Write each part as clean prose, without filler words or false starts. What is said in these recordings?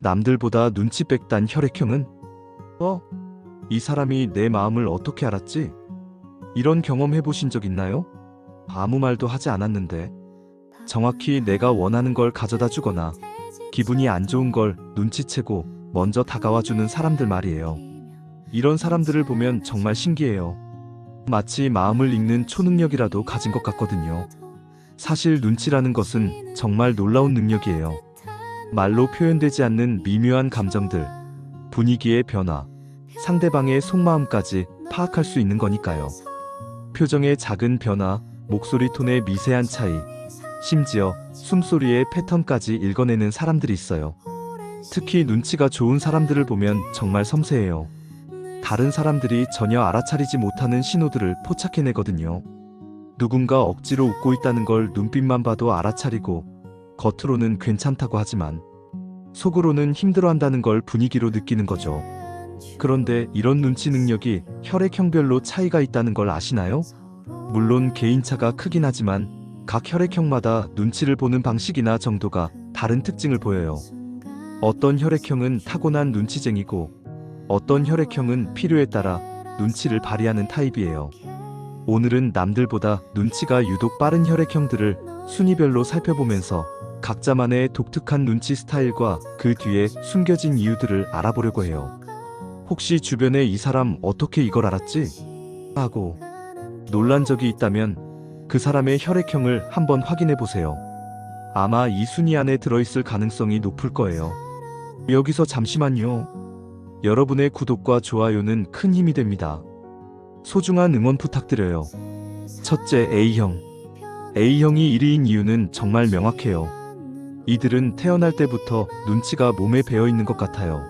남들보다 눈치 빽단 혈액형은? 이 사람이 내 마음을 어떻게 알았지? 이런 경험 해보신 적 있나요? 아무 말도 하지 않았는데 정확히 내가 원하는 걸 가져다 주거나 기분이 안 좋은 걸 눈치채고 먼저 다가와주는 사람들 말이에요. 이런 사람들을 보면 정말 신기해요. 마치 마음을 읽는 초능력이라도 가진 것 같거든요. 사실 눈치라는 것은 정말 놀라운 능력이에요. 말로 표현되지 않는 미묘한 감정들, 분위기의 변화, 상대방의 속마음까지 파악할 수 있는 거니까요. 표정의 작은 변화, 목소리 톤의 미세한 차이, 심지어 숨소리의 패턴까지 읽어내는 사람들이 있어요. 특히 눈치가 좋은 사람들을 보면 정말 섬세해요. 다른 사람들이 전혀 알아차리지 못하는 신호들을 포착해내거든요. 누군가 억지로 웃고 있다는 걸 눈빛만 봐도 알아차리고 겉으로는 괜찮다고 하지만 속으로는 힘들어한다는 걸 분위기로 느끼는 거죠. 그런데 이런 눈치 능력이 혈액형별로 차이가 있다는 걸 아시나요? 물론 개인차가 크긴 하지만 각 혈액형마다 눈치를 보는 방식이나 정도가 다른 특징을 보여요. 어떤 혈액형은 타고난 눈치쟁이고 어떤 혈액형은 필요에 따라 눈치를 발휘하는 타입이에요. 오늘은 남들보다 눈치가 유독 빠른 혈액형들을 순위별로 살펴보면서 각자만의 독특한 눈치 스타일과 그 뒤에 숨겨진 이유들을 알아보려고 해요. 혹시 주변에 이 사람 어떻게 이걸 알았지? 하고 놀란 적이 있다면 그 사람의 혈액형을 한번 확인해 보세요. 아마 이 순위 안에 들어있을 가능성이 높을 거예요. 여기서 잠시만요. 여러분의 구독과 좋아요는 큰 힘이 됩니다. 소중한 응원 부탁드려요. 첫째, A형. A형이 1위인 이유는 정말 명확해요. 이들은 태어날 때부터 눈치가 몸에 배어 있는 것 같아요.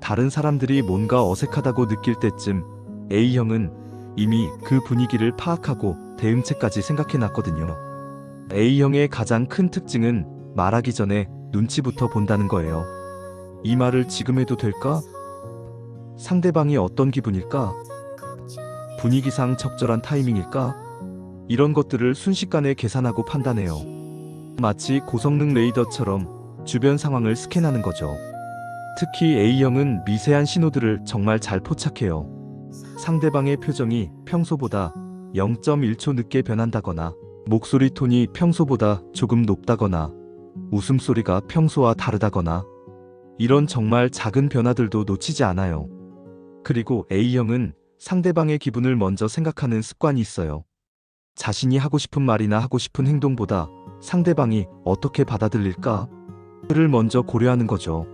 다른 사람들이 뭔가 어색하다고 느낄 때쯤 A형은 이미 그 분위기를 파악하고 대응책까지 생각해 놨거든요. A형의 가장 큰 특징은 말하기 전에 눈치부터 본다는 거예요. 이 말을 지금 해도 될까? 상대방이 어떤 기분일까? 분위기상 적절한 타이밍일까? 이런 것들을 순식간에 계산하고 판단해요. 마치 고성능 레이더처럼 주변 상황을 스캔하는 거죠. 특히 A형은 미세한 신호들을 정말 잘 포착해요. 상대방의 표정이 평소보다 0.1초 늦게 변한다거나 목소리 톤이 평소보다 조금 높다거나 웃음소리가 평소와 다르다거나 이런 정말 작은 변화들도 놓치지 않아요. 그리고 A형은 상대방의 기분을 먼저 생각하는 습관이 있어요. 자신이 하고 싶은 말이나 하고 싶은 행동보다 상대방이 어떻게 받아들일까를 먼저 고려하는 거죠.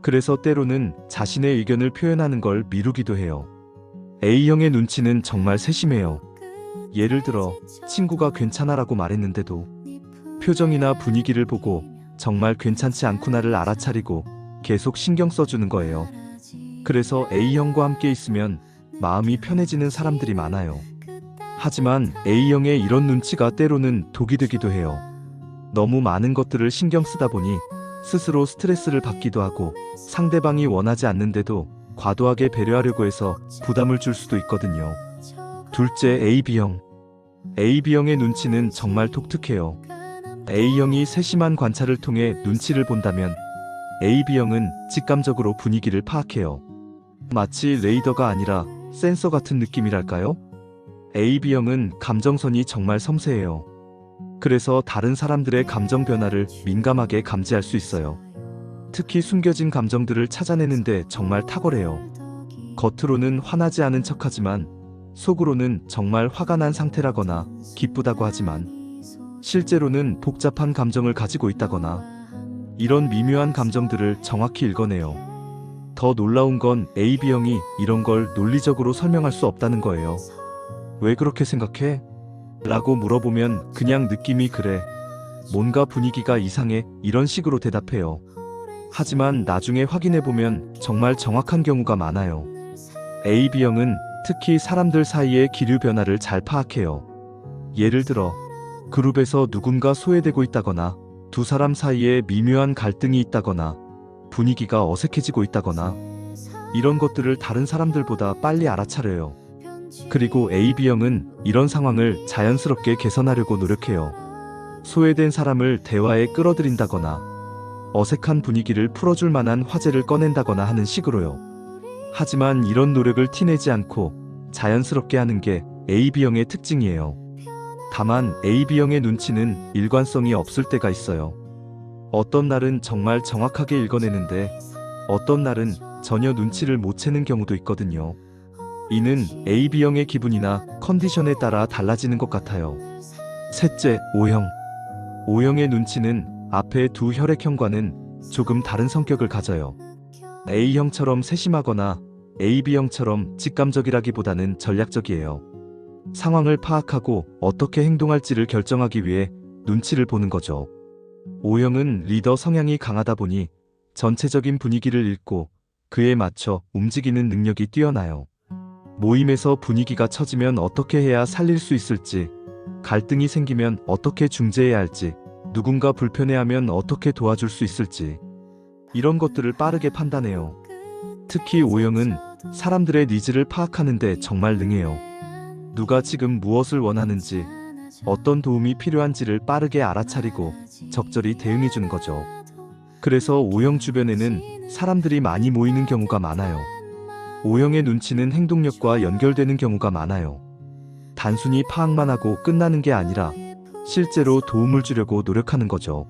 그래서 때로는 자신의 의견을 표현하는 걸 미루기도 해요. A형의 눈치는 정말 세심해요. 예를 들어 친구가 괜찮아라고 말했는데도 표정이나 분위기를 보고 정말 괜찮지 않구나를 알아차리고 계속 신경 써주는 거예요. 그래서 A형과 함께 있으면 마음이 편해지는 사람들이 많아요. 하지만 A형의 이런 눈치가 때로는 독이 되기도 해요. 너무 많은 것들을 신경 쓰다 보니 스스로 스트레스를 받기도 하고 상대방이 원하지 않는데도 과도하게 배려하려고 해서 부담을 줄 수도 있거든요. 둘째, AB형. AB형의 눈치는 정말 독특해요. A형이 세심한 관찰을 통해 눈치를 본다면 AB형은 직감적으로 분위기를 파악해요. 마치 레이더가 아니라 센서 같은 느낌이랄까요? AB형은 감정선이 정말 섬세해요. 그래서 다른 사람들의 감정 변화를 민감하게 감지할 수 있어요. 특히 숨겨진 감정들을 찾아내는데 정말 탁월해요. 겉으로는 화나지 않은 척하지만 속으로는 정말 화가 난 상태라거나 기쁘다고 하지만 실제로는 복잡한 감정을 가지고 있다거나 이런 미묘한 감정들을 정확히 읽어내요. 더 놀라운 건 AB형이 이런 걸 논리적으로 설명할 수 없다는 거예요. 왜 그렇게 생각해? 라고 물어보면 그냥 느낌이 그래. 뭔가 분위기가 이상해. 이런 식으로 대답해요. 하지만 나중에 확인해보면 정말 정확한 경우가 많아요. AB형은 특히 사람들 사이의 기류 변화를 잘 파악해요. 예를 들어 그룹에서 누군가 소외되고 있다거나 두 사람 사이에 미묘한 갈등이 있다거나 분위기가 어색해지고 있다거나 이런 것들을 다른 사람들보다 빨리 알아차려요. 그리고 AB형은 이런 상황을 자연스럽게 개선하려고 노력해요. 소외된 사람을 대화에 끌어들인다거나 어색한 분위기를 풀어줄 만한 화제를 꺼낸다거나 하는 식으로요. 하지만 이런 노력을 티내지 않고 자연스럽게 하는 게 AB형의 특징이에요. 다만 AB형의 눈치는 일관성이 없을 때가 있어요. 어떤 날은 정말 정확하게 읽어내는데 어떤 날은 전혀 눈치를 못 채는 경우도 있거든요. 이는 AB형의 기분이나 컨디션에 따라 달라지는 것 같아요. 셋째, O형. O형의 눈치는 앞에 두 혈액형과는 조금 다른 성격을 가져요. A형처럼 세심하거나 AB형처럼 직감적이라기보다는 전략적이에요. 상황을 파악하고 어떻게 행동할지를 결정하기 위해 눈치를 보는 거죠. O형은 리더 성향이 강하다 보니 전체적인 분위기를 읽고 그에 맞춰 움직이는 능력이 뛰어나요. 모임에서 분위기가 처지면 어떻게 해야 살릴 수 있을지, 갈등이 생기면 어떻게 중재해야 할지, 누군가 불편해하면 어떻게 도와줄 수 있을지, 이런 것들을 빠르게 판단해요. 특히 O형은 사람들의 니즈를 파악하는데 정말 능해요. 누가 지금 무엇을 원하는지, 어떤 도움이 필요한지를 빠르게 알아차리고 적절히 대응해주는 거죠. 그래서 O형 주변에는 사람들이 많이 모이는 경우가 많아요. O형의 눈치는 행동력과 연결되는 경우가 많아요. 단순히 파악만 하고 끝나는 게 아니라 실제로 도움을 주려고 노력하는 거죠.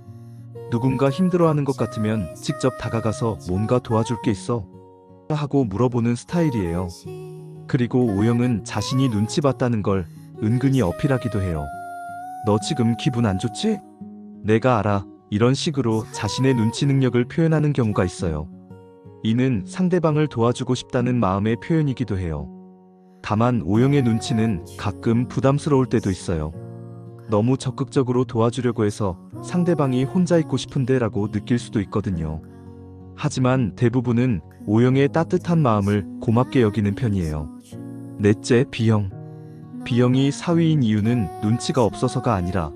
누군가 힘들어하는 것 같으면 직접 다가가서 뭔가 도와줄 게 있어? 하고 물어보는 스타일이에요. 그리고 O형은 자신이 눈치 봤다는 걸 은근히 어필하기도 해요. 너 지금 기분 안 좋지? 내가 알아. 이런 식으로 자신의 눈치 능력을 표현하는 경우가 있어요. 이는 상대방을 도와주고 싶다는 마음의 표현이기도 해요. 다만 O형의 눈치는 가끔 부담스러울 때도 있어요. 너무 적극적으로 도와주려고 해서 상대방이 혼자 있고 싶은데 라고 느낄 수도 있거든요. 하지만 대부분은 O형의 따뜻한 마음을 고맙게 여기는 편이에요. 넷째, B형. B형이 사위인 이유는 눈치가 없어서가 아니라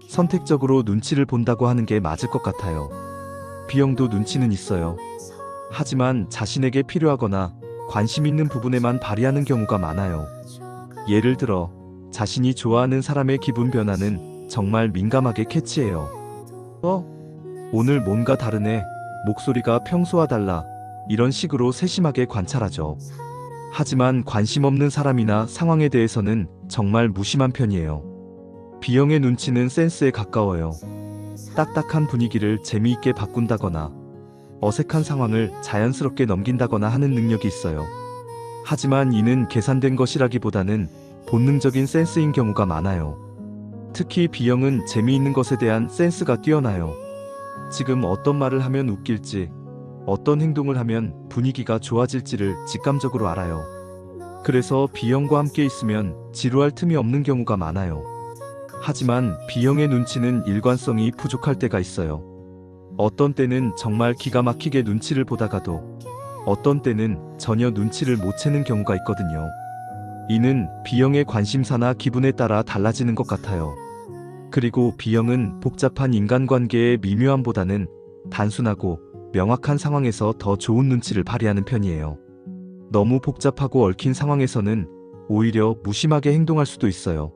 선택적으로 눈치를 본다고 하는 게 맞을 것 같아요. B형도 눈치는 있어요. 하지만 자신에게 필요하거나 관심 있는 부분에만 발휘하는 경우가 많아요. 예를 들어 자신이 좋아하는 사람의 기분 변화는 정말 민감하게 캐치해요. 오늘 뭔가 다르네. 목소리가 평소와 달라. 이런 식으로 세심하게 관찰하죠. 하지만 관심 없는 사람이나 상황에 대해서는 정말 무심한 편이에요. B형의 눈치는 센스에 가까워요. 딱딱한 분위기를 재미있게 바꾼다거나 어색한 상황을 자연스럽게 넘긴다거나 하는 능력이 있어요. 하지만 이는 계산된 것이라기보다는 본능적인 센스인 경우가 많아요. 특히 B형은 재미있는 것에 대한 센스가 뛰어나요. 지금 어떤 말을 하면 웃길지, 어떤 행동을 하면 분위기가 좋아질지를 직감적으로 알아요. 그래서 B형과 함께 있으면 지루할 틈이 없는 경우가 많아요. 하지만 B형의 눈치는 일관성이 부족할 때가 있어요. 어떤 때는 정말 기가 막히게 눈치를 보다가도 어떤 때는 전혀 눈치를 못 채는 경우가 있거든요. 이는 B형의 관심사나 기분에 따라 달라지는 것 같아요. 그리고 B형은 복잡한 인간관계의 미묘함보다는 단순하고 명확한 상황에서 더 좋은 눈치를 발휘하는 편이에요. 너무 복잡하고 얽힌 상황에서는 오히려 무심하게 행동할 수도 있어요.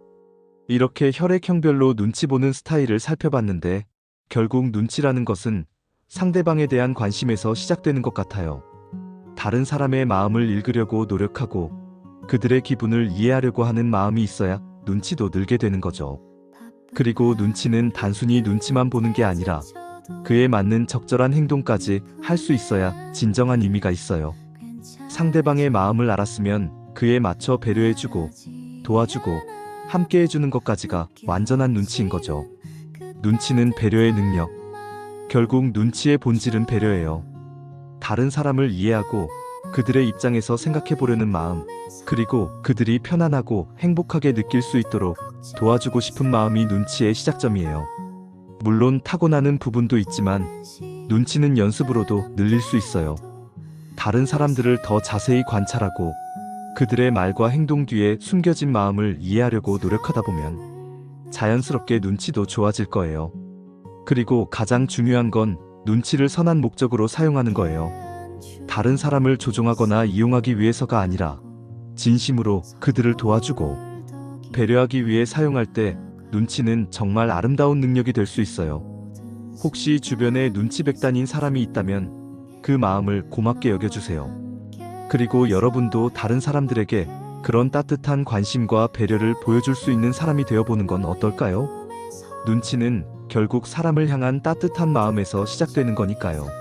이렇게 혈액형별로 눈치 보는 스타일을 살펴봤는데 결국 눈치라는 것은 상대방에 대한 관심에서 시작되는 것 같아요. 다른 사람의 마음을 읽으려고 노력하고 그들의 기분을 이해하려고 하는 마음이 있어야 눈치도 늘게 되는 거죠. 그리고 눈치는 단순히 눈치만 보는 게 아니라 그에 맞는 적절한 행동까지 할 수 있어야 진정한 의미가 있어요. 상대방의 마음을 알았으면 그에 맞춰 배려해주고 도와주고 함께 해주는 것까지가 완전한 눈치인 거죠. 눈치는 배려의 능력. 결국 눈치의 본질은 배려예요. 다른 사람을 이해하고 그들의 입장에서 생각해 보려는 마음, 그리고 그들이 편안하고 행복하게 느낄 수 있도록 도와주고 싶은 마음이 눈치의 시작점이에요. 물론 타고나는 부분도 있지만 눈치는 연습으로도 늘릴 수 있어요. 다른 사람들을 더 자세히 관찰하고 그들의 말과 행동 뒤에 숨겨진 마음을 이해하려고 노력하다 보면 자연스럽게 눈치도 좋아질 거예요. 그리고 가장 중요한 건 눈치를 선한 목적으로 사용하는 거예요. 다른 사람을 조종하거나 이용하기 위해서가 아니라 진심으로 그들을 도와주고 배려하기 위해 사용할 때 눈치는 정말 아름다운 능력이 될 수 있어요. 혹시 주변에 눈치 백단인 사람이 있다면 그 마음을 고맙게 여겨주세요. 그리고 여러분도 다른 사람들에게 그런 따뜻한 관심과 배려를 보여줄 수 있는 사람이 되어보는 건 어떨까요? 눈치는 결국 사람을 향한 따뜻한 마음에서 시작되는 거니까요.